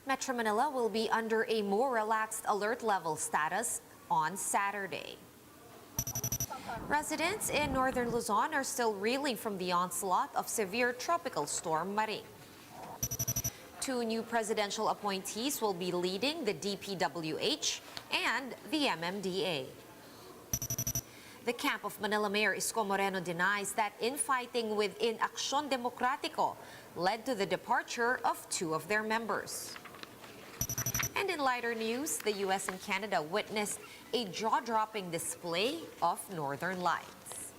Metro Manila will be under a more relaxed alert level status on Saturday. Residents in northern Luzon are still reeling from the onslaught of severe tropical storm Maring. 2 new presidential appointees will be leading the DPWH and the MMDA. The camp of Manila Mayor Isko Moreno denies that infighting within Acción Democrático led to the departure of 2 of their members. And in lighter news, the U.S. and Canada witnessed a jaw-dropping display of northern lights.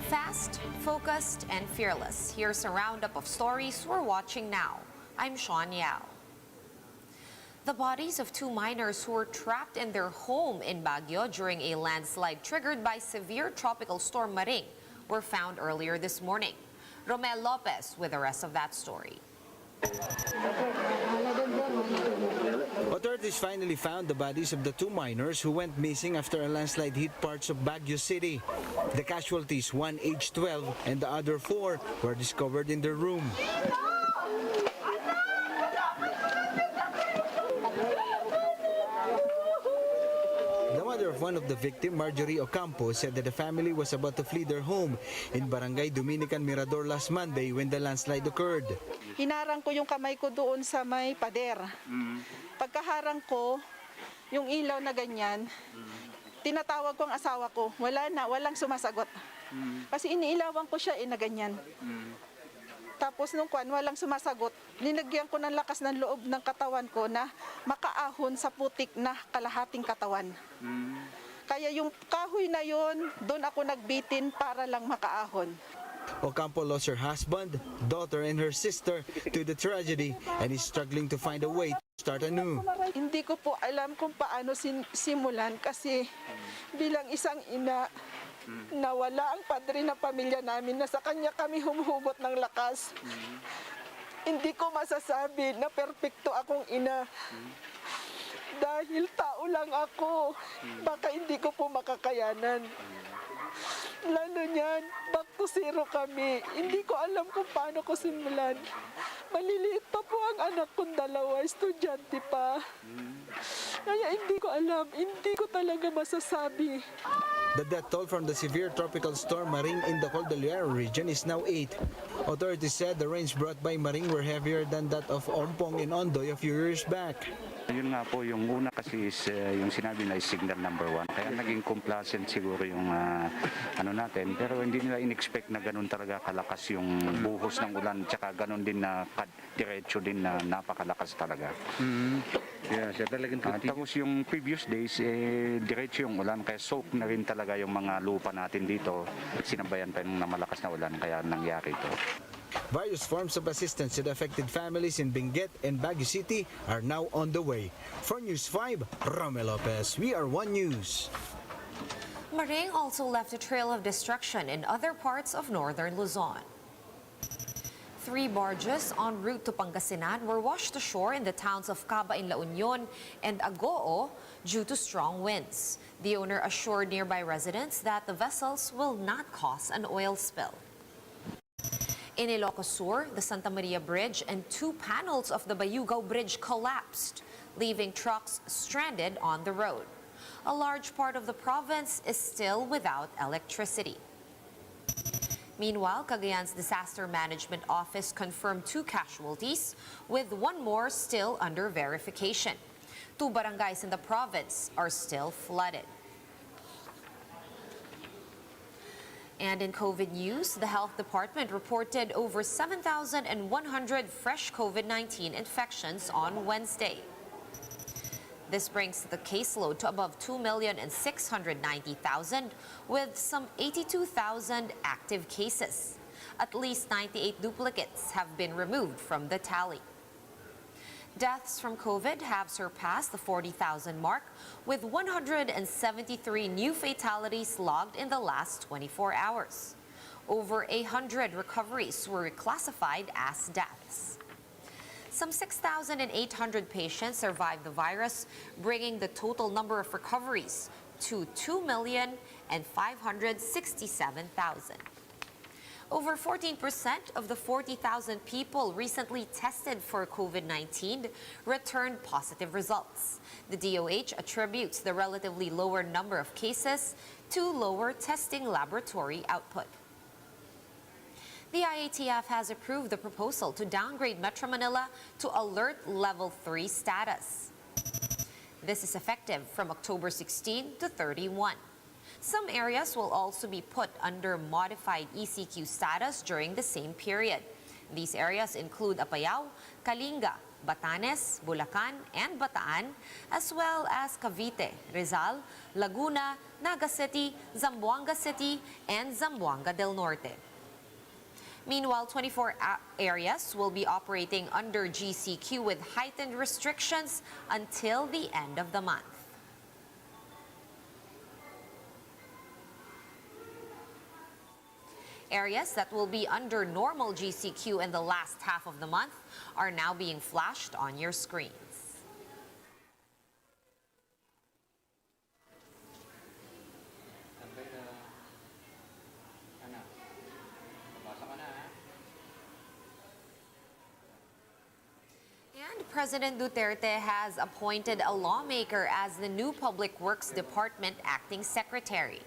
Fast, focused, and fearless. Here's a roundup of stories we're watching now. I'm Sean Yao. The bodies of 2 miners who were trapped in their home in Baguio during a landslide triggered by severe tropical storm Maring were found earlier this morning. Romel Lopez with the rest of that story. Authorities finally found the bodies of the 2 miners who went missing after a landslide hit parts of Baguio City. The casualties, one aged 12 and the other 4, were discovered in their room. The mother of one of the victims, Marjorie Ocampo, said that the family was about to flee their home in Barangay Dominican Mirador last Monday when the landslide occurred. Hinarang ko yung kamay ko doon sa may pader. Pagkaharang ko, yung ilaw na ganyan, tinatawag ko ang asawa ko. Walang sumasagot. Kasi iniilawan ko siya na ganyan. Tapos nung walang sumasagot, linagyan ko ng lakas ng loob ng katawan ko na makaahon sa putik na kalahating katawan. Kaya yung kahoy na yon, doon ako nagbitin para lang makaahon. Ocampo lost her husband, daughter, and her sister to the tragedy and is struggling to find a way to start anew. Hindi ko po alam kung paano simulan kasi bilang isang ina, nawala ang padre ng pamilya namin na sa kanya kami humuhugot ng lakas. Hindi ko masasabi na perpekto akong ina. Dahil tao lang ako, baka hindi ko po makakayanan. Lalo niyan, back to zero kami. Hindi ko alam kung paano ko simulan. Maliliit pa po ang anak kong 2, estudyante pa. Kaya hindi ko alam, hindi ko talaga masasabi. The death toll from the severe tropical storm Maring in the Cordillera region is now 8. Authorities said the rains brought by Maring were heavier than that of Ompong and Ondoy a few years back. Yun nga po, yung una kasi is yung sinabi na is signal number 1. Kaya naging complacent siguro yung ano natin. Pero hindi nila in-expect na ganun talaga kalakas yung buhos ng ulan. Tsaka ganun din na diretso din na napakalakas talaga. Yeah, siya talagang tapos yung previous days, diretso yung ulan. Kaya soak na rin talaga yung mga lupa natin dito. Sinabayan pa yung malakas na ulan. Kaya nangyari ito. Various forms of assistance to the affected families in Benguet and Baguio City are now on the way. For News 5, Romel Lopez. We are One News. Maring also left a trail of destruction in other parts of northern Luzon. 3 barges en route to Pangasinan were washed ashore in the towns of Caba in La Union and Agoo due to strong winds. The owner assured nearby residents that the vessels will not cause an oil spill. In Ilocos Sur, the Santa Maria Bridge and 2 panels of the Bayugao Bridge collapsed, leaving trucks stranded on the road. A large part of the province is still without electricity. Meanwhile, Cagayan's Disaster Management Office confirmed 2 casualties, with 1 more still under verification. 2 barangays in the province are still flooded. And in COVID news, the Health Department reported over 7,100 fresh COVID-19 infections on Wednesday. This brings the caseload to above 2,690,000, with some 82,000 active cases. At least 98 duplicates have been removed from the tally. Deaths from COVID have surpassed the 40,000 mark, with 173 new fatalities logged in the last 24 hours. Over 100 recoveries were reclassified as deaths. Some 6,800 patients survived the virus, bringing the total number of recoveries to 2,567,000. Over 14% of the 40,000 people recently tested for COVID-19 returned positive results. The DOH attributes the relatively lower number of cases to lower testing laboratory output. The IATF has approved the proposal to downgrade Metro Manila to Alert Level 3 status. This is effective from October 16 to 31. Some areas will also be put under modified ECQ status during the same period. These areas include Apayao, Kalinga, Batanes, Bulacan, and Bataan, as well as Cavite, Rizal, Laguna, Naga City, Zamboanga City, and Zamboanga del Norte. Meanwhile, 24 areas will be operating under GCQ with heightened restrictions until the end of the month. Areas that will be under normal GCQ in the last half of the month are now being flashed on your screens. And President Duterte has appointed a lawmaker as the new Public Works Department acting secretary.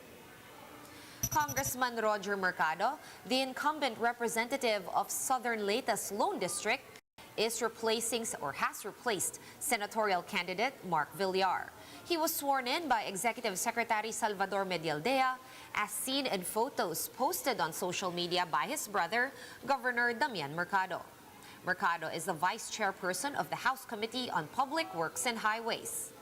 Congressman Roger Mercado, the incumbent representative of Southern Leyte's Lone District, has replaced senatorial candidate Mark Villar. He was sworn in by Executive Secretary Salvador Medialdea, as seen in photos posted on social media by his brother, Governor Damian Mercado. Mercado is the vice chairperson of the House Committee on Public Works and Highways.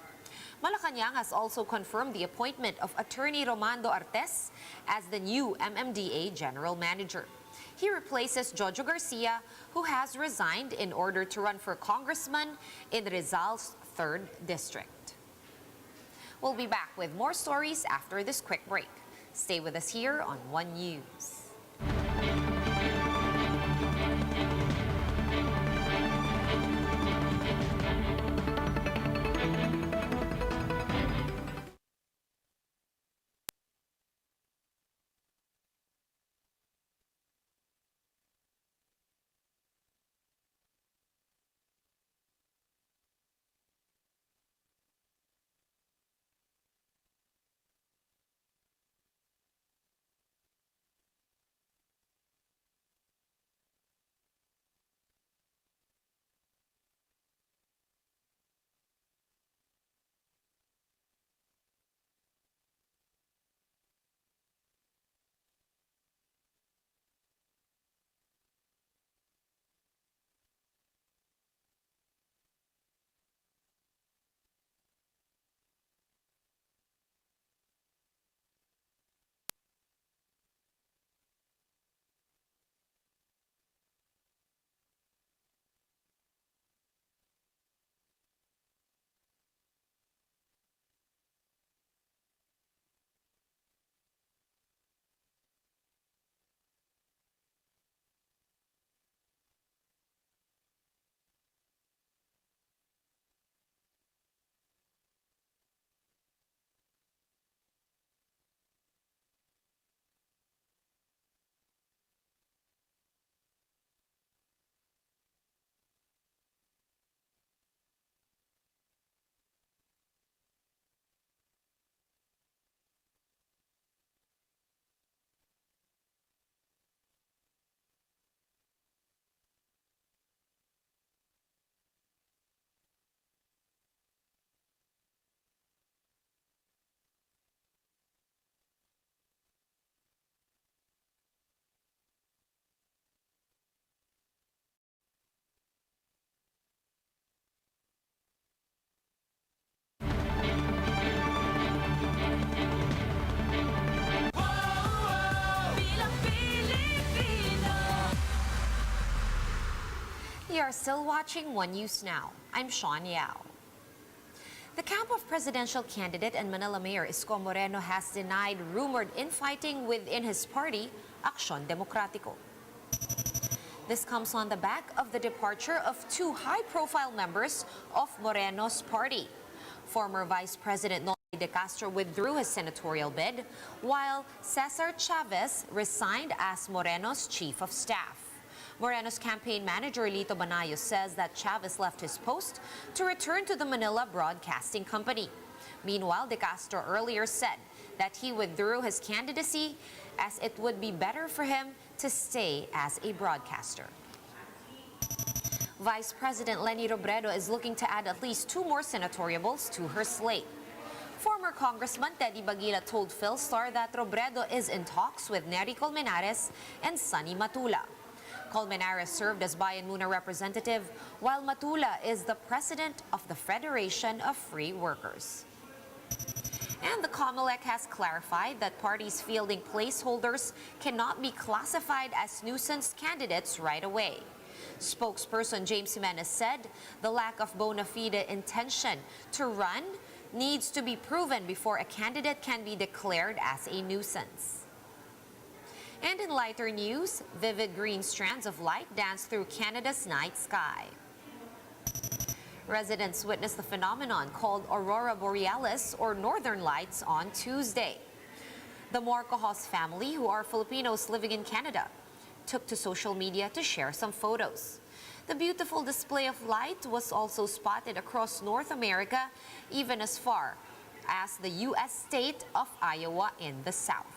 Malacanang has also confirmed the appointment of Attorney Romando Artes as the new MMDA General Manager. He replaces Jojo Garcia, who has resigned in order to run for congressman in Rizal's 3rd District. We'll be back with more stories after this quick break. Stay with us here on One News. You are still watching One News Now. I'm Sean Yao. The camp of presidential candidate and Manila Mayor Isko Moreno has denied rumored infighting within his party, Aksyon Demokratiko. This comes on the back of the departure of two high-profile members of Moreno's party. Former Vice President De Castro withdrew his senatorial bid, while Cesar Chavez resigned as Moreno's chief of staff. Moreno's campaign manager Lito Banayo says that Chavez left his post to return to the Manila Broadcasting Company. Meanwhile, De Castro earlier said that he withdrew his candidacy as it would be better for him to stay as a broadcaster. Vice President Leni Robredo is looking to add at least 2 more senatoriables to her slate. Former Congressman Teddy Bagila told Philstar that Robredo is in talks with Nery Colmenares and Sonny Matula. Colmenares served as Bayan Muna representative, while Matula is the president of the Federation of Free Workers. And the COMELEC has clarified that parties fielding placeholders cannot be classified as nuisance candidates right away. Spokesperson James Jimenez said the lack of bona fide intention to run needs to be proven before a candidate can be declared as a nuisance. And in lighter news, vivid green strands of light dance through Canada's night sky. Residents witnessed the phenomenon called Aurora Borealis or Northern Lights on Tuesday. The Morcohos family, who are Filipinos living in Canada, took to social media to share some photos. The beautiful display of light was also spotted across North America, even as far as the U.S. state of Iowa in the south.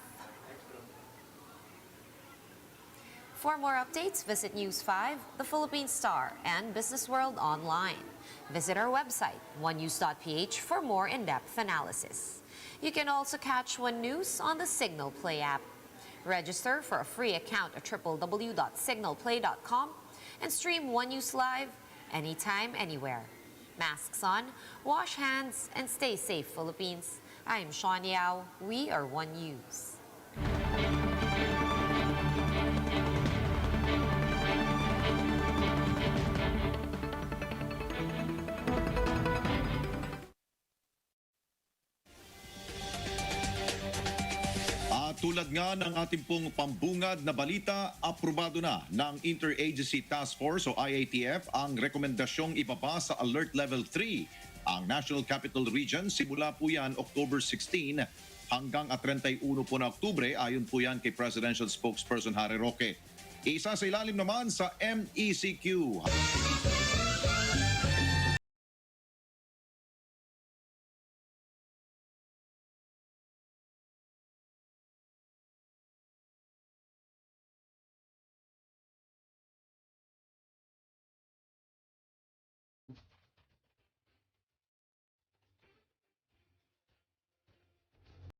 For more updates, visit News 5, The Philippine Star, and Business World online. Visit our website, onenews.ph, for more in-depth analysis. You can also catch One News on the Signal Play app. Register for a free account at www.signalplay.com and stream One News live anytime, anywhere. Masks on, wash hands, and stay safe, Philippines. I'm Sean Yao. We are One News. Tulad nga ng ating pong pambungad na balita, aprobado na ng Interagency Task Force o IATF ang rekomendasyong ibaba sa Alert Level 3 ang National Capital Region. Simula po yan October 16 hanggang 31 po na Oktubre, ayon po yan kay Presidential Spokesperson Harry Roque. Isa sa ilalim naman sa MECQ.